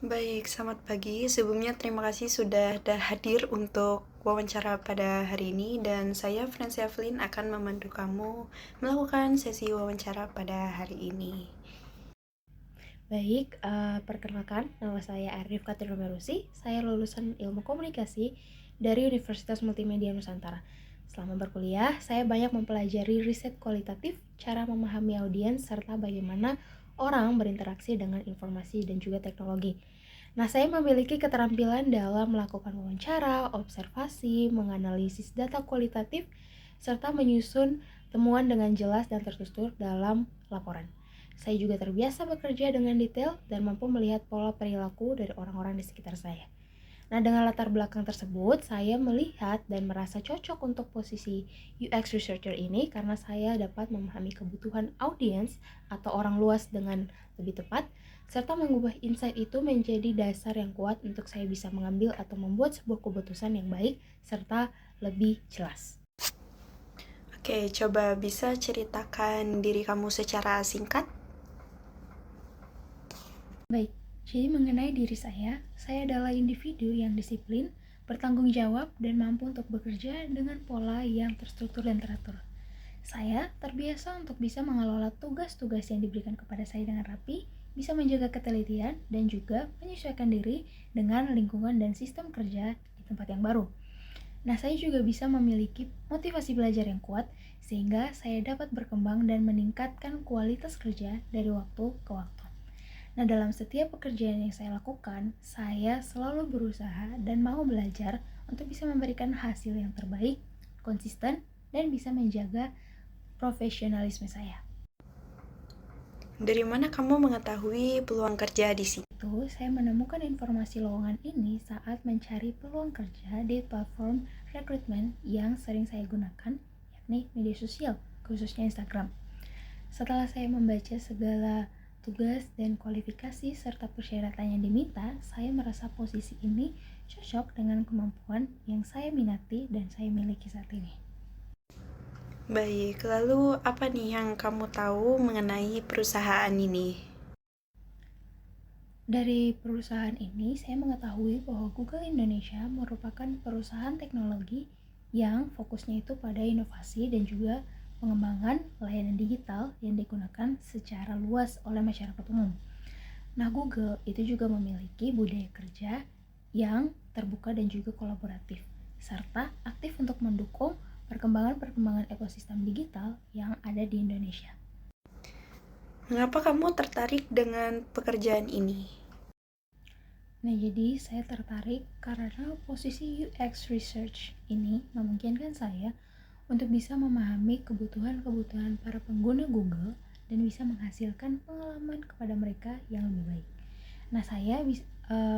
Baik, selamat pagi. Sebelumnya terima kasih sudah hadir untuk wawancara pada hari ini dan saya Francie Evelyn akan memandu kamu melakukan sesi wawancara pada hari ini. Baik, perkenalkan, nama saya Arif Katrina Merusi. Saya lulusan Ilmu Komunikasi dari Universitas Multimedia Nusantara. Selama berkuliah, saya banyak mempelajari riset kualitatif, cara memahami audiens, serta bagaimana orang berinteraksi dengan informasi dan juga teknologi. Nah, saya memiliki keterampilan dalam melakukan wawancara, observasi, menganalisis data kualitatif, serta menyusun temuan dengan jelas dan terstruktur dalam laporan. Saya juga terbiasa bekerja dengan detail dan mampu melihat pola perilaku dari orang-orang di sekitar saya. Nah, dengan latar belakang tersebut, saya melihat dan merasa cocok untuk posisi UX researcher ini karena saya dapat memahami kebutuhan audiens atau orang luas dengan lebih tepat, serta mengubah insight itu menjadi dasar yang kuat untuk saya bisa mengambil atau membuat sebuah keputusan yang baik serta lebih jelas. Oke, coba bisa ceritakan diri kamu secara singkat? Baik, jadi mengenai diri saya adalah individu yang disiplin, bertanggung jawab, dan mampu untuk bekerja dengan pola yang terstruktur dan teratur. Saya terbiasa untuk bisa mengelola tugas-tugas yang diberikan kepada saya dengan rapi, bisa menjaga ketelitian, dan juga menyesuaikan diri dengan lingkungan dan sistem kerja di tempat yang baru. Nah, saya juga bisa memiliki motivasi belajar yang kuat, sehingga saya dapat berkembang dan meningkatkan kualitas kerja dari waktu ke waktu. Nah, dalam setiap pekerjaan yang saya lakukan, saya selalu berusaha dan mau belajar untuk bisa memberikan hasil yang terbaik, konsisten, dan bisa menjaga profesionalisme saya. Dari mana kamu mengetahui peluang kerja di sini? Saya menemukan informasi lowongan ini saat mencari peluang kerja di platform rekrutmen yang sering saya gunakan, yakni media sosial, khususnya Instagram. Setelah saya membaca segala tugas dan kualifikasi serta persyaratan yang diminta, saya merasa posisi ini cocok dengan kemampuan yang saya minati dan saya miliki saat ini. Baik, lalu apa nih yang kamu tahu mengenai perusahaan ini? Dari perusahaan ini, saya mengetahui bahwa Google Indonesia merupakan perusahaan teknologi yang fokusnya itu pada inovasi dan juga pengembangan layanan digital yang digunakan secara luas oleh masyarakat umum. Nah, Google itu juga memiliki budaya kerja yang terbuka dan juga kolaboratif, serta aktif untuk mendukung perkembangan ekosistem digital yang ada di Indonesia. Mengapa kamu tertarik dengan pekerjaan ini? Nah, jadi saya tertarik karena posisi UX Research ini memungkinkan saya untuk bisa memahami kebutuhan-kebutuhan para pengguna Google dan bisa menghasilkan pengalaman kepada mereka yang lebih baik. Nah, saya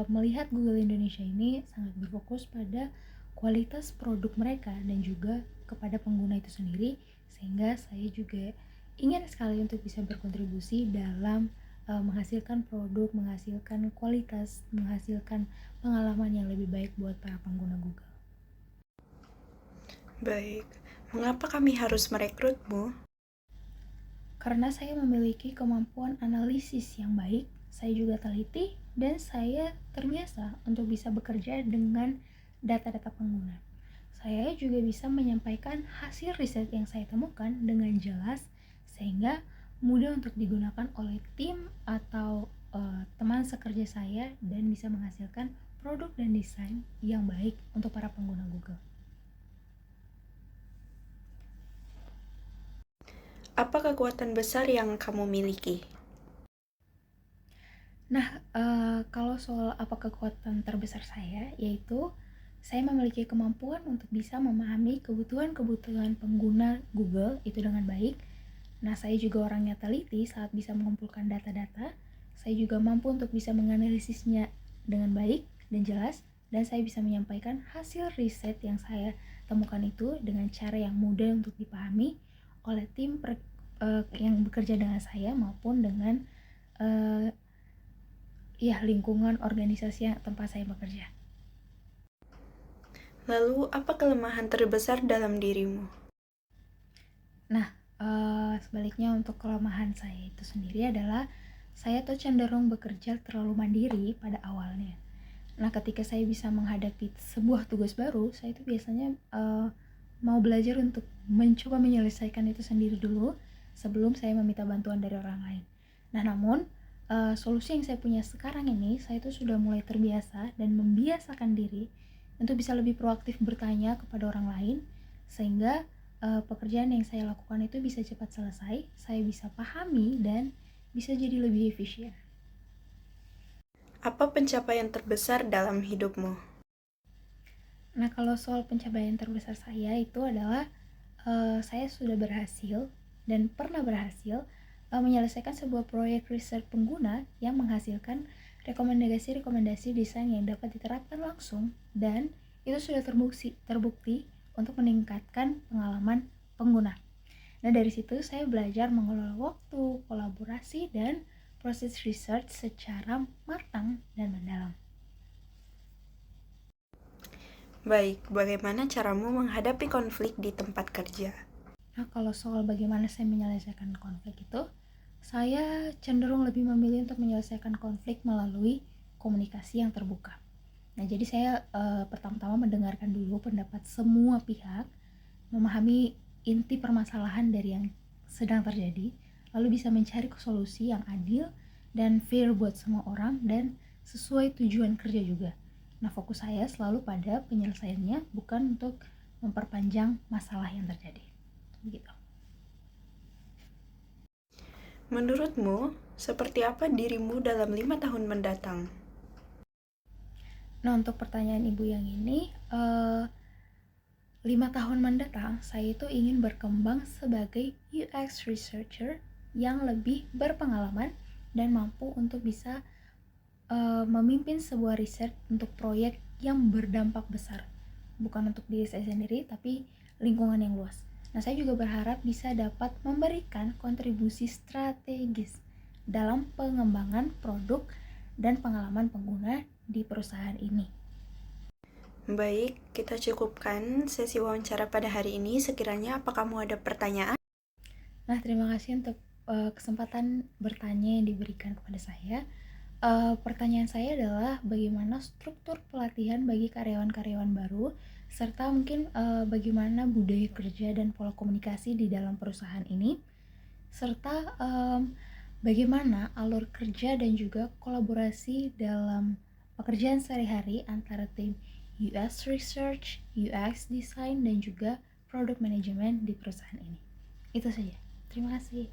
melihat Google Indonesia ini sangat berfokus pada kualitas produk mereka dan juga kepada pengguna itu sendiri, sehingga saya juga ingin sekali untuk bisa berkontribusi dalam menghasilkan produk, menghasilkan kualitas, menghasilkan pengalaman yang lebih baik buat para pengguna Google. Baik, mengapa kami harus merekrutmu? Karena saya memiliki kemampuan analisis yang baik, saya juga teliti, dan saya terbiasa untuk bisa bekerja dengan data-data pengguna. Saya juga bisa menyampaikan hasil riset yang saya temukan dengan jelas, sehingga mudah untuk digunakan oleh tim atau teman sekerja saya dan bisa menghasilkan produk dan desain yang baik untuk para pengguna Google. Apa kekuatan besar yang kamu miliki? Nah, kalau soal apa kekuatan terbesar saya, yaitu saya memiliki kemampuan untuk bisa memahami kebutuhan-kebutuhan pengguna Google itu dengan baik. Nah, saya juga orangnya teliti saat bisa mengumpulkan data-data. Saya juga mampu untuk bisa menganalisisnya dengan baik dan jelas, dan saya bisa menyampaikan hasil riset yang saya temukan itu dengan cara yang mudah untuk dipahami oleh tim yang bekerja dengan saya maupun dengan lingkungan organisasi yang tempat saya bekerja. Lalu, apa kelemahan terbesar dalam dirimu? Nah, sebaliknya untuk kelemahan saya itu sendiri adalah saya tuh cenderung bekerja terlalu mandiri pada awalnya. Nah, ketika saya bisa menghadapi sebuah tugas baru, saya itu biasanya mau belajar untuk mencoba menyelesaikan itu sendiri dulu sebelum saya meminta bantuan dari orang lain. Nah, namun solusi yang saya punya sekarang ini, saya itu sudah mulai terbiasa dan membiasakan diri untuk bisa lebih proaktif bertanya kepada orang lain, sehingga pekerjaan yang saya lakukan itu bisa cepat selesai, saya bisa pahami, dan bisa jadi lebih efisien. Apa pencapaian terbesar dalam hidupmu? Nah, kalau soal pencapaian terbesar saya itu adalah saya sudah berhasil dan pernah berhasil menyelesaikan sebuah proyek riset pengguna yang menghasilkan rekomendasi-rekomendasi desain yang dapat diterapkan langsung, dan itu sudah terbukti untuk meningkatkan pengalaman pengguna. Nah, dari situ saya belajar mengelola waktu, kolaborasi, dan proses research secara matang dan mendalam. Baik, bagaimana caramu menghadapi konflik di tempat kerja? Nah, kalau soal bagaimana saya menyelesaikan konflik itu, saya cenderung lebih memilih untuk menyelesaikan konflik melalui komunikasi yang terbuka. Nah, jadi saya pertama-tama mendengarkan dulu pendapat semua pihak, memahami inti permasalahan dari yang sedang terjadi, lalu bisa mencari solusi yang adil dan fair buat semua orang dan sesuai tujuan kerja juga. Nah, fokus saya selalu pada penyelesaiannya, bukan untuk memperpanjang masalah yang terjadi. Begitu. Menurutmu, seperti apa dirimu dalam 5 tahun mendatang? Nah, untuk pertanyaan ibu yang ini, 5 tahun mendatang, saya itu ingin berkembang sebagai UX researcher yang lebih berpengalaman dan mampu untuk bisa memimpin sebuah riset untuk proyek yang berdampak besar. Bukan untuk diri saya sendiri, tapi lingkungan yang luas. Nah, saya juga berharap bisa dapat memberikan kontribusi strategis dalam pengembangan produk dan pengalaman pengguna di perusahaan ini. Baik, kita cukupkan sesi wawancara pada hari ini. Sekiranya apa kamu ada pertanyaan? Nah, terima kasih untuk kesempatan bertanya yang diberikan kepada saya. Pertanyaan saya adalah bagaimana struktur pelatihan bagi karyawan-karyawan baru, serta mungkin bagaimana budaya kerja dan pola komunikasi di dalam perusahaan ini, serta bagaimana alur kerja dan juga kolaborasi dalam pekerjaan sehari-hari antara tim UX Research, UX Design, dan juga Product Management di perusahaan ini. Itu saja. Terima kasih.